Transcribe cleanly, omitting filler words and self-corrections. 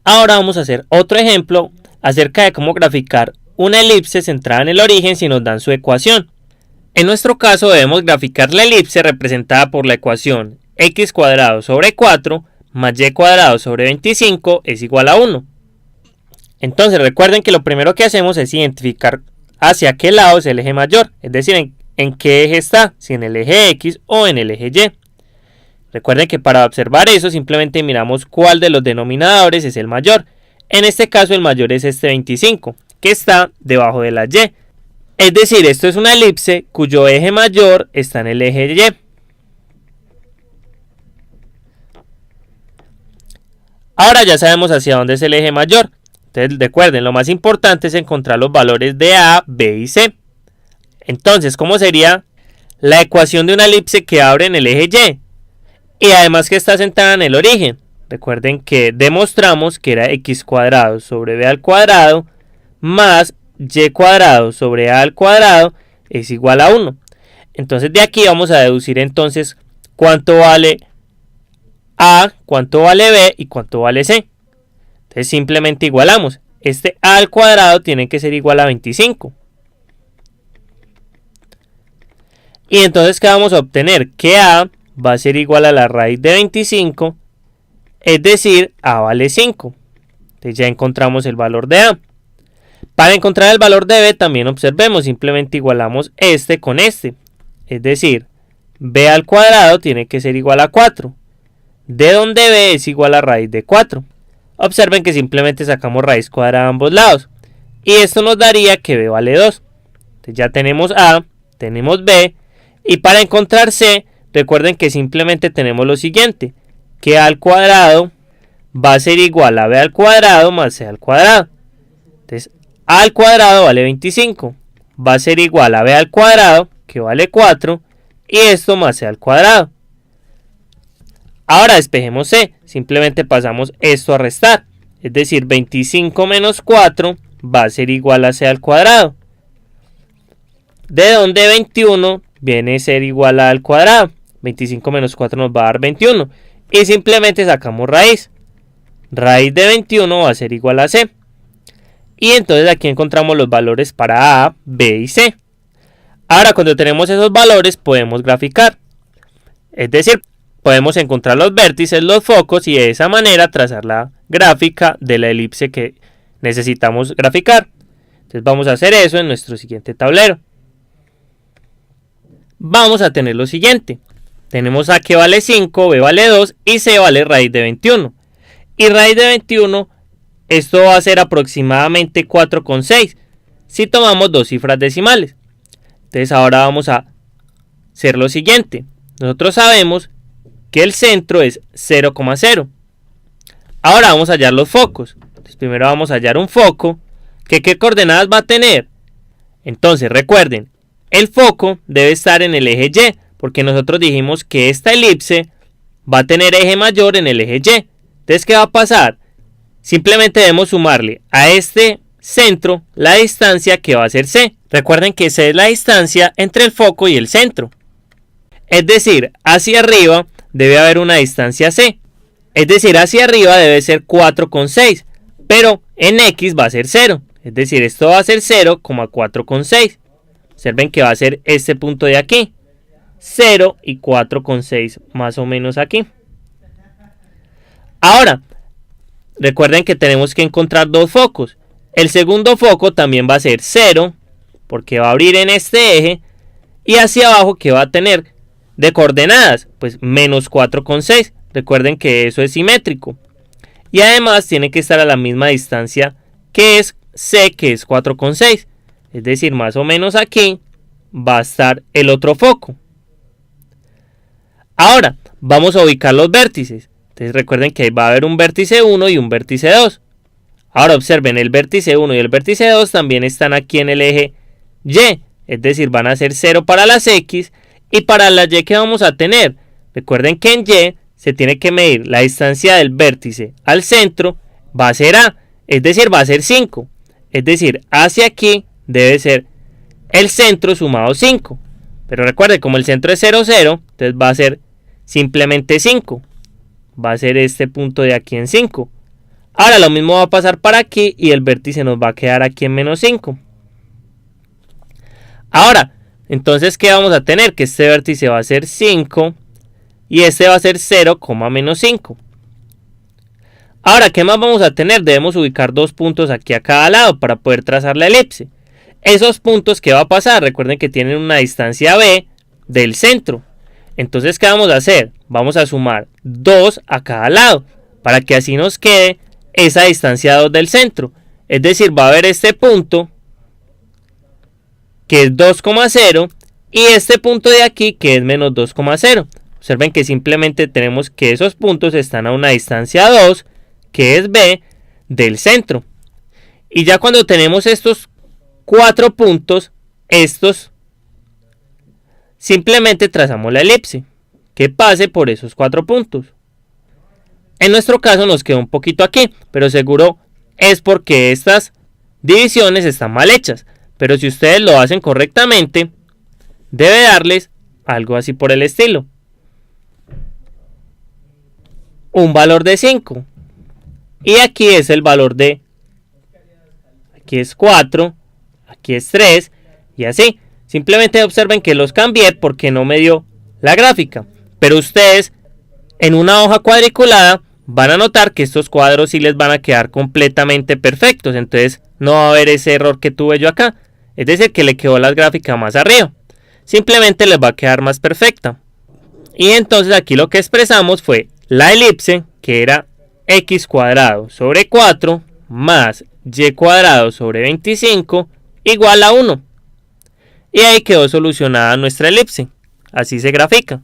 Ahora vamos a hacer otro ejemplo acerca de cómo graficar una elipse centrada en el origen si nos dan su ecuación. En nuestro caso debemos graficar la elipse representada por la ecuación x cuadrado sobre 4 más y cuadrado sobre 25 es igual a 1. Entonces recuerden que lo primero que hacemos es identificar hacia qué lado es el eje mayor, es decir, en qué eje está, si en el eje x o en el eje y. Recuerden que para observar eso simplemente miramos cuál de los denominadores es el mayor. En este caso el mayor es este 25, que está debajo de la y. Es decir, esto es una elipse cuyo eje mayor está en el eje y. Ahora ya sabemos hacia dónde es el eje mayor. Entonces recuerden, lo más importante es encontrar los valores de A, B y C. Entonces, ¿cómo sería la ecuación de una elipse que abre en el eje Y? Y además que está sentada en el origen. Recuerden que demostramos que era x cuadrado sobre b al cuadrado más y cuadrado sobre a al cuadrado es igual a 1. Entonces de aquí vamos a deducir entonces cuánto vale a, cuánto vale b y cuánto vale c. Entonces simplemente igualamos. Este a al cuadrado tiene que ser igual a 25. Y entonces ¿qué vamos a obtener? Que a va a ser igual a la raíz de 25, es decir, a vale 5. Entonces ya encontramos el valor de a. Para encontrar el valor de b también observemos, simplemente igualamos este con este. Es decir, b al cuadrado tiene que ser igual a 4. De donde b es igual a raíz de 4. Observen que simplemente sacamos raíz cuadrada a ambos lados. Y esto nos daría que b vale 2. Entonces ya tenemos a, tenemos b. Y para encontrar c, recuerden que simplemente tenemos lo siguiente. Que a al cuadrado va a ser igual a b al cuadrado más c al cuadrado. Entonces a al cuadrado vale 25. Va a ser igual a b al cuadrado, que vale 4. Y esto más c al cuadrado. Ahora despejemos c. Simplemente pasamos esto a restar. Es decir, 25 menos 4 va a ser igual a c al cuadrado. De donde 21 viene a ser igual a al cuadrado. 25 menos 4 nos va a dar 21. Y simplemente sacamos raíz. Raíz de 21 va a ser igual a c. Y entonces aquí encontramos los valores para a, b y c. Ahora cuando tenemos esos valores podemos graficar. Es decir, podemos encontrar los vértices, los focos y de esa manera trazar la gráfica de la elipse que necesitamos graficar. Entonces vamos a hacer eso en nuestro siguiente tablero. Vamos a tener lo siguiente. Tenemos a que vale 5, b vale 2 y c vale raíz de 21. Y raíz de 21, esto va a ser aproximadamente 4,6 si tomamos dos cifras decimales. Entonces ahora vamos a hacer lo siguiente. Nosotros sabemos que el centro es 0,0. Ahora vamos a hallar los focos. Entonces primero vamos a hallar un foco. ¿Qué coordenadas va a tener? Entonces recuerden, el foco debe estar en el eje Y, porque nosotros dijimos que esta elipse va a tener eje mayor en el eje Y. Entonces, ¿qué va a pasar? Simplemente debemos sumarle a este centro la distancia que va a ser c. Recuerden que c es la distancia entre el foco y el centro. Es decir, hacia arriba debe haber una distancia c. Es decir, hacia arriba debe ser 4,6. Pero en x va a ser 0. Es decir, esto va a ser 0,4,6. Observen que va a ser este punto de aquí. 0 y 4,6 más o menos aquí. Ahora, recuerden que tenemos que encontrar dos focos. El segundo foco también va a ser 0, porque va a abrir en este eje. Y hacia abajo, ¿qué va a tener de coordenadas? Pues menos 4,6. Recuerden que eso es simétrico. Y además tiene que estar a la misma distancia que es c, que es 4,6. Es decir, más o menos aquí va a estar el otro foco. Ahora, vamos a ubicar los vértices. Entonces recuerden que va a haber un vértice 1 y un vértice 2. Ahora observen, el vértice 1 y el vértice 2 también están aquí en el eje Y. Es decir, van a ser 0 para las X y para las Y que vamos a tener. Recuerden que en Y se tiene que medir la distancia del vértice al centro, va a ser A. Es decir, va a ser 5. Es decir, hacia aquí debe ser el centro sumado 5. Pero recuerden, como el centro es 0, 0, entonces va a ser simplemente 5. Va a ser este punto de aquí en 5. Ahora lo mismo va a pasar para aquí y el vértice nos va a quedar aquí en menos 5. Ahora, entonces, ¿qué vamos a tener? Que este vértice va a ser 5 y este va a ser 0, menos 5. Ahora, ¿qué más vamos a tener? Debemos ubicar 2 puntos aquí a cada lado para poder trazar la elipse. Esos puntos, ¿qué va a pasar? Recuerden que tienen una distancia B del centro. Entonces, ¿qué vamos a hacer? Vamos a sumar 2 a cada lado para que así nos quede esa distancia 2 del centro. Es decir, va a haber este punto que es 2,0 y este punto de aquí que es menos 2,0. Observen que simplemente tenemos que esos puntos están a una distancia 2 que es B del centro. Y ya cuando tenemos estos 4 puntos, simplemente trazamos la elipse que pase por esos 4 puntos. En nuestro caso nos quedó un poquito aquí, pero seguro es porque estas divisiones están mal hechas. Pero si ustedes lo hacen correctamente, debe darles algo así por el estilo. Un valor de 5. Y aquí es el valor de... Aquí es 4, aquí es 3 y así. Simplemente observen que los cambié porque no me dio la gráfica. Pero ustedes en una hoja cuadriculada van a notar que estos cuadros sí les van a quedar completamente perfectos. Entonces no va a haber ese error que tuve yo acá. Es decir, que le quedó la gráfica más arriba. Simplemente les va a quedar más perfecta. Y entonces aquí lo que expresamos fue la elipse, que era x cuadrado sobre 4 más y cuadrado sobre 25 igual a 1. Y ahí quedó solucionada nuestra elipse. Así se grafica.